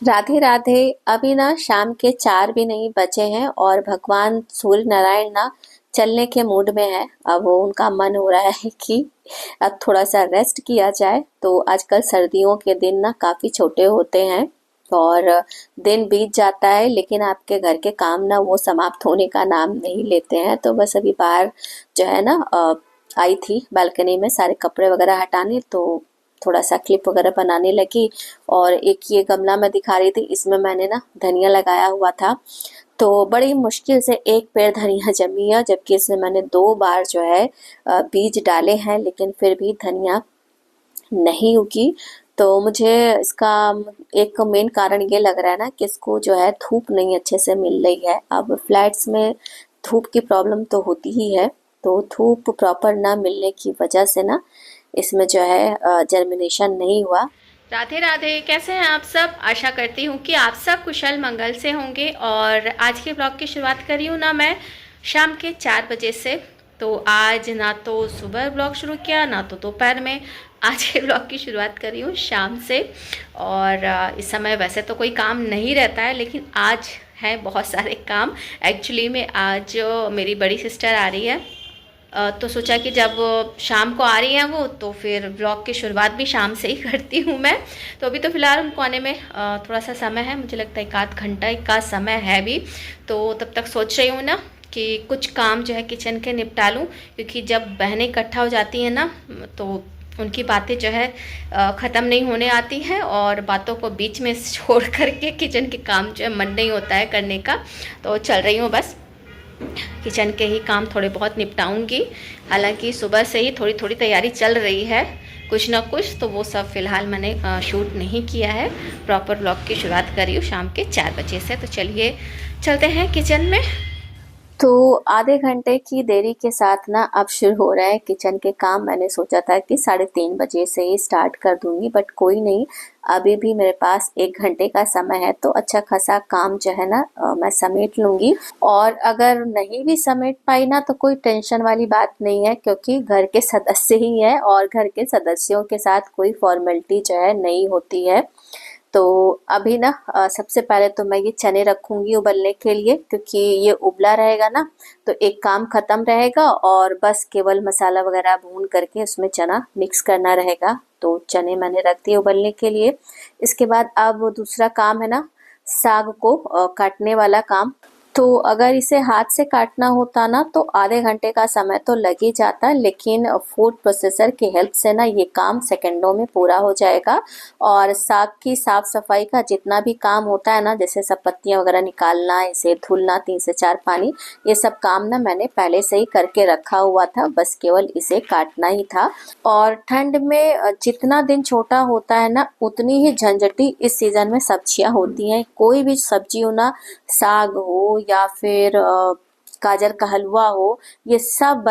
राधे राधे। अभी ना शाम के 4 भी नहीं बचे हैं और भगवान सूर्य नारायण ना चलने के मूड में है। अब वो उनका मन हो रहा है कि अब थोड़ा सा रेस्ट किया जाए। तो आजकल सर्दियों के दिन ना काफी छोटे होते हैं और दिन बीत जाता है, लेकिन आपके घर के काम ना वो समाप्त होने का नाम नहीं लेते हैं। तो बस अभी बाहर जो है ना आई थी बालकनी में सारे कपड़े वगैरह हटाने, तो थोड़ा सा क्लिप वगैरह बनाने लगी। और एक ये गमला मैं दिखा रही थी, इसमें मैंने ना धनिया लगाया हुआ था। तो बड़ी मुश्किल से एक पेड़ धनिया जमी है, जबकि इसमें मैंने 2 बार जो है बीज डाले हैं, लेकिन फिर भी धनिया नहीं उगी। तो मुझे इसका एक मेन कारण ये लग रहा है ना कि इसको जो है धूप नहीं अच्छे से मिल रही है। अब फ्लैट्स में धूप की प्रॉब्लम तो होती ही है, तो धूप प्रॉपर ना मिलने की वजह से ना इसमें जो है जर्मिनेशन नहीं हुआ। राधे राधे, कैसे हैं आप सब। आशा करती हूँ कि आप सब कुशल मंगल से होंगे। और आज के ब्लॉग की शुरुआत करी हूँ ना मैं शाम के 4 बजे से। तो आज ना तो सुबह ब्लॉग शुरू किया ना तो दोपहर में, आज के ब्लॉग की शुरुआत करी हूँ शाम से। और इस समय वैसे तो कोई काम नहीं रहता है, लेकिन आज है बहुत सारे काम। एक्चुअली में आज मेरी बड़ी सिस्टर आ रही है, तो सोचा कि जब शाम को आ रही हैं वो, तो फिर ब्लॉग की शुरुआत भी शाम से ही करती हूँ मैं। तो अभी तो फ़िलहाल उनको आने में थोड़ा सा समय है, मुझे लगता है 1 आध घंटा का समय है भी। तो तब तक सोच रही हूँ ना कि कुछ काम जो है किचन के निपटा लूँ, क्योंकि जब बहनें इकट्ठा हो जाती हैं ना तो उनकी बातें जो है ख़त्म नहीं होने आती हैं, और बातों को बीच में छोड़ करके किचन के काम जो है मन नहीं होता है करने का। तो चल रही हूँ बस किचन के ही काम थोड़े बहुत निपटाऊंगी। हालांकि सुबह से ही थोड़ी थोड़ी तैयारी चल रही है, कुछ ना कुछ, तो वो सब फ़िलहाल मैंने शूट नहीं किया है। प्रॉपर ब्लॉग की शुरुआत करी हूँ शाम के 4 बजे से। तो चलिए चलते हैं किचन में। तो आधे घंटे की देरी के साथ ना अब शुरू हो रहा है किचन के काम। मैंने सोचा था कि 3:30 बजे से ही स्टार्ट कर दूंगी, बट कोई नहीं, अभी भी मेरे पास 1 घंटे का समय है, तो अच्छा खासा काम जो है ना मैं समेट लूंगी। और अगर नहीं भी समेट पाई ना तो कोई टेंशन वाली बात नहीं है, क्योंकि घर के सदस्य ही है और घर के सदस्यों के साथ कोई फॉर्मेलिटी जो है नहीं होती है। तो अभी ना सबसे पहले तो मैं ये चने रखूंगी उबलने के लिए, क्योंकि ये उबला रहेगा ना तो एक काम खत्म रहेगा और बस केवल मसाला वगैरह भून करके उसमें चना मिक्स करना रहेगा। तो चने मैंने रख दिए उबलने के लिए। इसके बाद अब दूसरा काम है ना साग को काटने वाला काम। तो अगर इसे हाथ से काटना होता ना तो आधे घंटे का समय तो लग ही जाता, लेकिन फूड प्रोसेसर की हेल्प से ना ये काम सेकंडों में पूरा हो जाएगा। और साग की साफ सफाई का जितना भी काम होता है ना, जैसे सब पत्तियां वगैरह निकालना, इसे धुलना 3 से 4 पानी, ये सब काम ना मैंने पहले से ही करके रखा हुआ था, बस केवल इसे काटना ही था। और ठंड में जितना दिन छोटा होता है ना उतनी ही झंझटी इस सीजन में सब्जियां होती हैं। कोई भी सब्जी हो ना, साग हो या फिर गाजर का हलवा हो, ये सब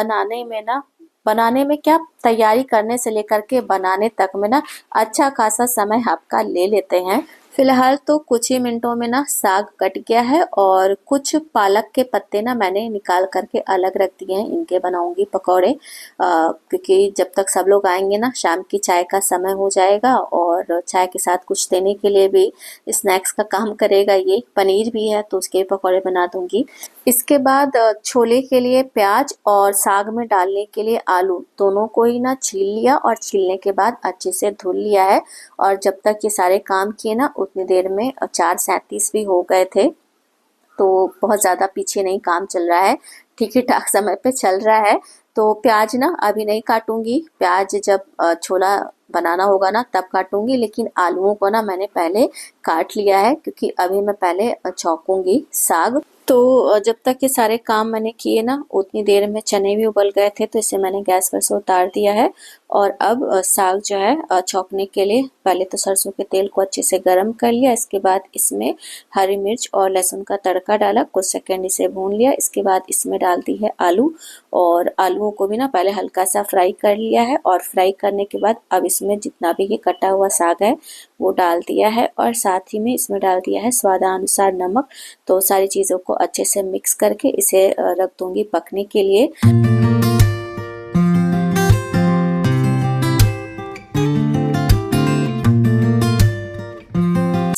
बनाने में क्या, तैयारी करने से लेकर के बनाने तक में ना अच्छा खासा समय आपका ले लेते हैं। फिलहाल तो कुछ ही मिनटों में ना साग कट गया है और कुछ पालक के पत्ते ना मैंने निकाल करके अलग रख दिए हैं, इनके बनाऊंगी पकौड़े। क्योंकि जब तक सब लोग आएंगे ना शाम की चाय का समय हो जाएगा, और चाय के साथ कुछ देने के लिए भी स्नैक्स का काम करेगा। ये पनीर भी है तो उसके पकौड़े बना दूंगी। इसके बाद छोले के लिए प्याज और साग में डालने के लिए आलू, दोनों को ही ना छील लिया और छीलने के बाद अच्छे से धुल लिया है। और जब तक ये सारे काम किए ना उतनी देर में 4:37 भी हो गए थे। तो बहुत ज़्यादा पीछे नहीं काम चल रहा है, ठीक ही ठाक समय पे चल रहा है। तो प्याज ना अभी नहीं काटूंगी, प्याज जब छोला बनाना होगा ना तब काटूंगी, लेकिन आलूओं को ना मैंने पहले काट लिया है, क्योंकि अभी मैं पहले छौंकूंगी साग। तो जब तक ये सारे काम मैंने किए ना उतनी देर में चने भी उबल गए थे, तो इसे मैंने गैस पर से उतार दिया है। और अब साग जो है छौंकने के लिए पहले तो सरसों के तेल को अच्छे से गर्म कर लिया। इसके बाद इसमें हरी मिर्च और लहसुन का तड़का डाला, कुछ सेकंड इसे भून लिया। इसके बाद इसमें डाल दी है आलू, और आलूओं को भी ना पहले हल्का सा फ्राई कर लिया है। और फ्राई करने के बाद अब इसमें जितना भी ये कटा हुआ साग है वो डाल दिया है, और साथ ही में इसमें डाल दिया है स्वादानुसार नमक। तो सारी चीज़ों को अच्छे से मिक्स करके इसे रख दूंगी पकने के लिए।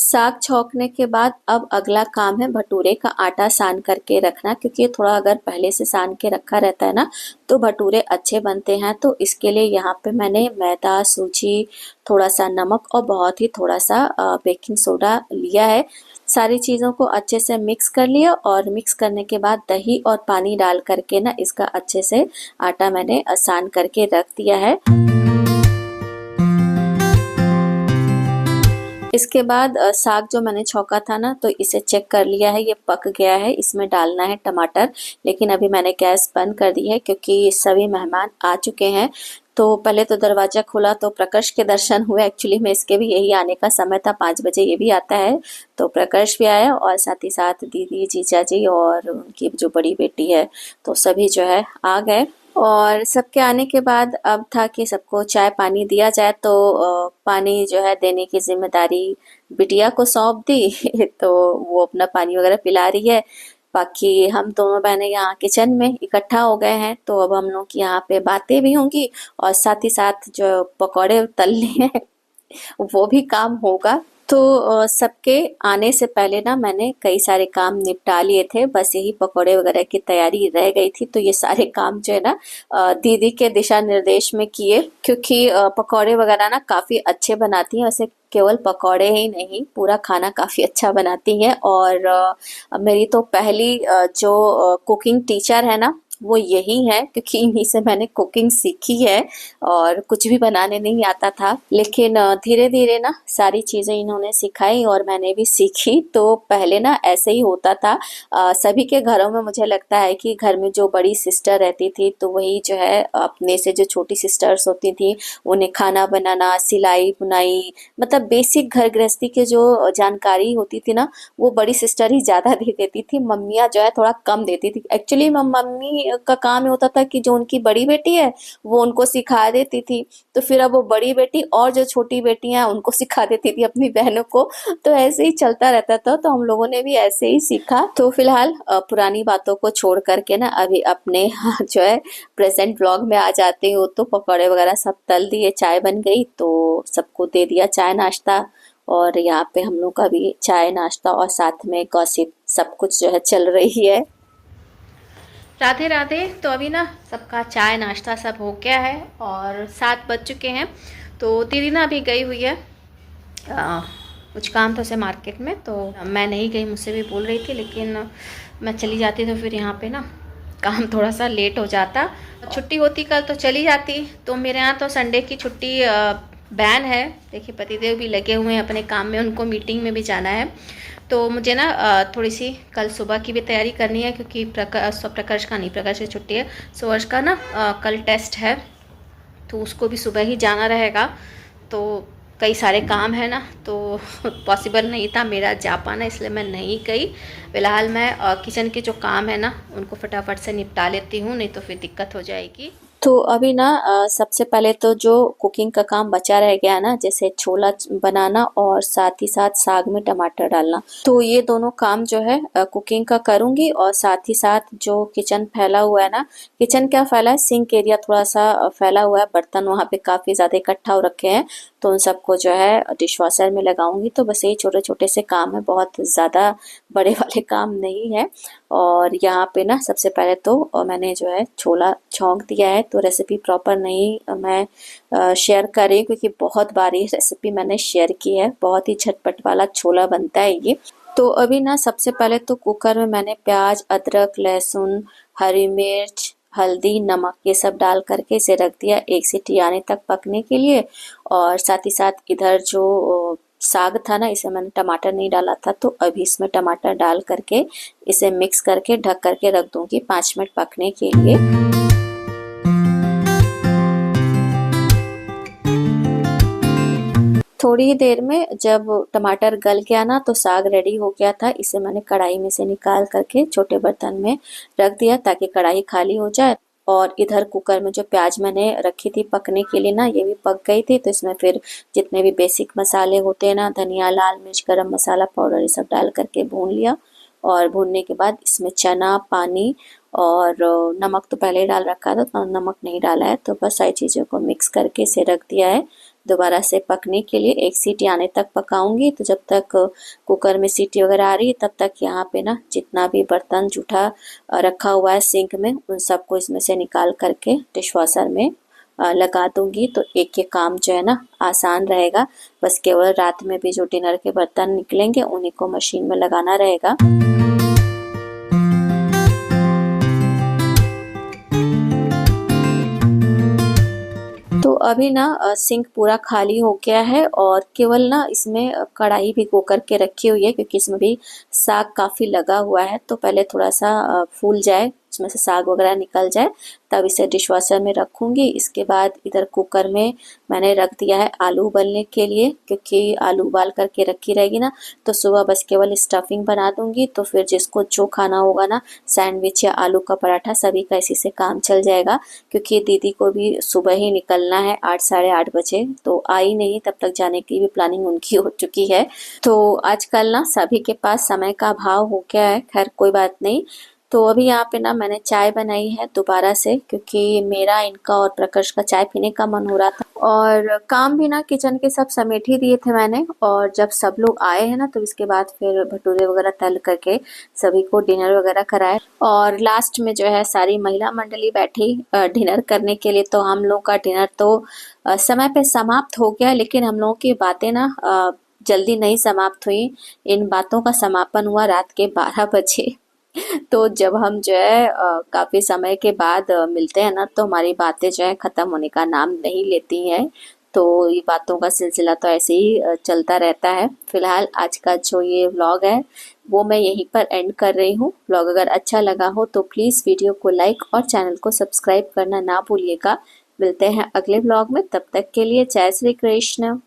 साग छौंकने के बाद अब अगला काम है भटूरे का आटा सान करके रखना, क्योंकि ये थोड़ा अगर पहले से सान के रखा रहता है ना तो भटूरे अच्छे बनते हैं। तो इसके लिए यहाँ पे मैंने मैदा, सूजी, थोड़ा सा नमक और बहुत ही थोड़ा सा बेकिंग सोडा लिया है। सारी चीज़ों को अच्छे से मिक्स कर लिया और मिक्स करने के बाद दही और पानी डाल करके ना इसका अच्छे से आटा मैंने सान करके रख दिया है। इसके बाद साग जो मैंने छौंका था ना तो इसे चेक कर लिया है, ये पक गया है। इसमें डालना है टमाटर, लेकिन अभी मैंने गैस बंद कर दी है क्योंकि सभी मेहमान आ चुके हैं। तो पहले तो दरवाज़ा खुला तो प्रकाश के दर्शन हुए। एक्चुअली में इसके भी यही आने का समय था, 5 बजे ये भी आता है। तो प्रकाश भी आया और साथ ही साथ दीदी, जीजा जी और उनकी जो बड़ी बेटी है, तो सभी जो है आ गए। और सबके आने के बाद अब था कि सबको चाय पानी दिया जाए। तो पानी जो है देने की जिम्मेदारी बिटिया को सौंप दी तो वो अपना पानी वगैरह पिला रही है। बाकी हम दोनों बहनें यहाँ किचन में इकट्ठा हो गए हैं, तो अब हम लोग की यहाँ पे बातें भी होंगी और साथ ही साथ जो पकौड़े तलने हैं वो भी काम होगा। तो सबके आने से पहले ना मैंने कई सारे काम निपटा लिए थे, बस यही पकौड़े वगैरह की तैयारी रह गई थी। तो ये सारे काम जो है ना दीदी के दिशा निर्देश में किए, क्योंकि पकौड़े वगैरह ना काफ़ी अच्छे बनाती हैं। वैसे केवल पकौड़े ही नहीं, पूरा खाना काफ़ी अच्छा बनाती हैं। और मेरी तो पहली जो कुकिंग टीचर है ना वो यही है, क्योंकि इन्हीं से मैंने कुकिंग सीखी है और कुछ भी बनाने नहीं आता था। लेकिन धीरे धीरे ना सारी चीज़ें इन्होंने सिखाई और मैंने भी सीखी। तो पहले ना ऐसे ही होता था, सभी के घरों में मुझे लगता है कि घर में जो बड़ी सिस्टर रहती थी तो वही जो है अपने से जो छोटी सिस्टर्स होती थी उन्हें खाना बनाना, सिलाई बुनाई, मतलब बेसिक घर गृहस्थी के जो जानकारी होती थी ना वो बड़ी सिस्टर ही ज़्यादा दे देती थी। मम्मियाँ जो है थोड़ा कम देती थी। एक्चुअली मम्मी का काम ये होता था कि जो उनकी बड़ी बेटी है वो उनको सिखा देती थी, तो फिर अब वो बड़ी बेटी और जो छोटी बेटियां हैं उनको सिखा देती थी अपनी बहनों को। तो ऐसे ही चलता रहता था, तो हम लोगों ने भी ऐसे ही सीखा। तो फिलहाल पुरानी बातों को छोड़ करके ना अभी अपने जो है प्रेजेंट व्लॉग में आ जाते हो। तो पकौड़े वगैरह सब तल दिए, चाय बन गई तो सबको दे दिया चाय नाश्ता। और यहाँ पे हम लोग का भी चाय नाश्ता और साथ में गॉसिप सब कुछ जो है चल रही है। राधे राधे। तो अभी ना सबका चाय नाश्ता सब हो गया है और 7 बज चुके हैं। तो दीदी ना अभी गई हुई है कुछ काम था उसे मार्केट में, तो मैं नहीं गई, मुझसे भी बोल रही थी, लेकिन मैं चली जाती तो फिर यहाँ पे ना काम थोड़ा सा लेट हो जाता। छुट्टी होती कल तो चली जाती। तो मेरे यहाँ तो संडे की छुट्टी बैन है। देखिए पतिदेव भी लगे हुए हैं अपने काम में, उनको मीटिंग में भी जाना है। तो मुझे ना थोड़ी सी कल सुबह की भी तैयारी करनी है, क्योंकि प्रकाश का नहीं, प्रकाश की छुट्टी है, सुवर्ष का ना कल टेस्ट है, तो उसको भी सुबह ही जाना रहेगा। तो कई सारे काम है ना, तो पॉसिबल नहीं था मेरा जा पाना, इसलिए मैं नहीं गई। फ़िलहाल मैं किचन के जो काम है ना उनको फटाफट से निपटा लेती हूँ, नहीं तो फिर दिक्कत हो जाएगी। तो अभी ना सबसे पहले तो जो कुकिंग का काम बचा रह गया ना, जैसे छोला बनाना और साथ ही साथ साग में टमाटर डालना, तो ये दोनों काम जो है कुकिंग का करूँगी। और साथ ही साथ जो किचन फैला हुआ है ना, किचन क्या फैला है, सिंक एरिया थोड़ा सा फैला हुआ है, बर्तन वहाँ पे काफ़ी ज़्यादा इकट्ठा हो रखे हैं, तो उन सबको जो है डिशवॉशर में लगाऊंगी। तो बस यही छोटे छोटे से काम है, बहुत ज़्यादा बड़े वाले काम नहीं है। और यहाँ पे ना सबसे पहले तो मैंने जो है छोला छौंक दिया है। तो रेसिपी प्रॉपर नहीं मैं शेयर कर रही हूँ, क्योंकि बहुत बार ये रेसिपी मैंने शेयर की है। बहुत ही झटपट वाला छोला बनता है ये। तो अभी ना सबसे पहले तो कुकर में मैंने प्याज, अदरक, लहसुन, हरी मिर्च, हल्दी, नमक ये सब डाल करके इसे रख दिया 1 सीटी आने तक पकने के लिए। और साथ ही साथ इधर जो साग था ना, इसे मैंने टमाटर नहीं डाला था, तो अभी इसमें टमाटर डाल करके इसे मिक्स करके ढक करके रख दूंगी 5 मिनट पकने के लिए। थोड़ी ही देर में जब टमाटर गल गया ना तो साग रेडी हो गया था। इसे मैंने कढ़ाई में से निकाल करके छोटे बर्तन में रख दिया ताकि कढ़ाई खाली हो जाए। और इधर कुकर में जो प्याज मैंने रखी थी पकने के लिए ना, ये भी पक गई थी। तो इसमें फिर जितने भी बेसिक मसाले होते हैं ना, धनिया, लाल मिर्च, गरम मसाला पाउडर, ये सब डाल करके भून लिया। और भूनने के बाद इसमें चना, पानी और नमक तो पहले ही डाल रखा था, तो नमक नहीं डाला है। तो बस सारी चीज़ों को मिक्स करके इसे रख दिया है दोबारा से पकने के लिए। एक सीटी आने तक पकाऊंगी। तो जब तक कुकर में सीटी वगैरह आ रही है तब तक यहाँ पे ना जितना भी बर्तन जूठा रखा हुआ है सिंक में उन सबको इसमें से निकाल करके डिश वॉशर में लगा दूंगी। तो एक ये काम जो है ना आसान रहेगा। बस केवल रात में भी जो डिनर के बर्तन निकलेंगे उन्हीं को मशीन में लगाना रहेगा। तो अभी ना सिंक पूरा खाली हो गया है और केवल ना इसमें कढ़ाई भिगो करके रखी हुई है क्योंकि इसमें भी साग काफ़ी लगा हुआ है। तो पहले थोड़ा सा फूल जाए, इसमें से साग वगैरह निकल जाए, तब इसे डिश वॉशर में रखूँगी। इसके बाद इधर कुकर में मैंने रख दिया है आलू उबलने के लिए, क्योंकि आलू उबाल करके रखी रहेगी ना तो सुबह बस केवल स्टफिंग बना दूँगी। तो फिर जिसको जो खाना होगा ना, सैंडविच या आलू का पराठा, सभी का इसी से काम चल जाएगा। क्योंकि दीदी को भी सुबह ही निकलना है 8 साढ़े 8 बजे, तो आई नहीं, तब तक जाने की भी प्लानिंग उनकी हो चुकी है। तो आजकल ना सभी के पास समय का अभाव हो गया है, खैर कोई बात नहीं। तो अभी यहाँ पे ना मैंने चाय बनाई है दोबारा से, क्योंकि मेरा, इनका और प्रकाश का चाय पीने का मन हो रहा था। और काम भी ना किचन के सब समेट ही दिए थे मैंने। और जब सब लोग आए हैं ना तो इसके बाद फिर भटूरे वगैरह तल करके सभी को डिनर वगैरह कराए। और लास्ट में जो है सारी महिला मंडली बैठी डिनर करने के लिए। तो हम लोग का डिनर तो समय पे समाप्त हो गया, लेकिन हम लोगों की बातें ना जल्दी नहीं समाप्त हुई। इन बातों का समापन हुआ रात के 12 बजे। तो जब हम जो है काफ़ी समय के बाद मिलते हैं ना तो हमारी बातें जो है ख़त्म होने का नाम नहीं लेती हैं। तो ये बातों का सिलसिला तो ऐसे ही चलता रहता है। फिलहाल आज का जो ये व्लॉग है वो मैं यहीं पर एंड कर रही हूँ। व्लॉग अगर अच्छा लगा हो तो प्लीज़ वीडियो को लाइक और चैनल को सब्सक्राइब करना ना भूलिएगा। मिलते हैं अगले व्लॉग में, तब तक के लिए जय श्री कृष्ण।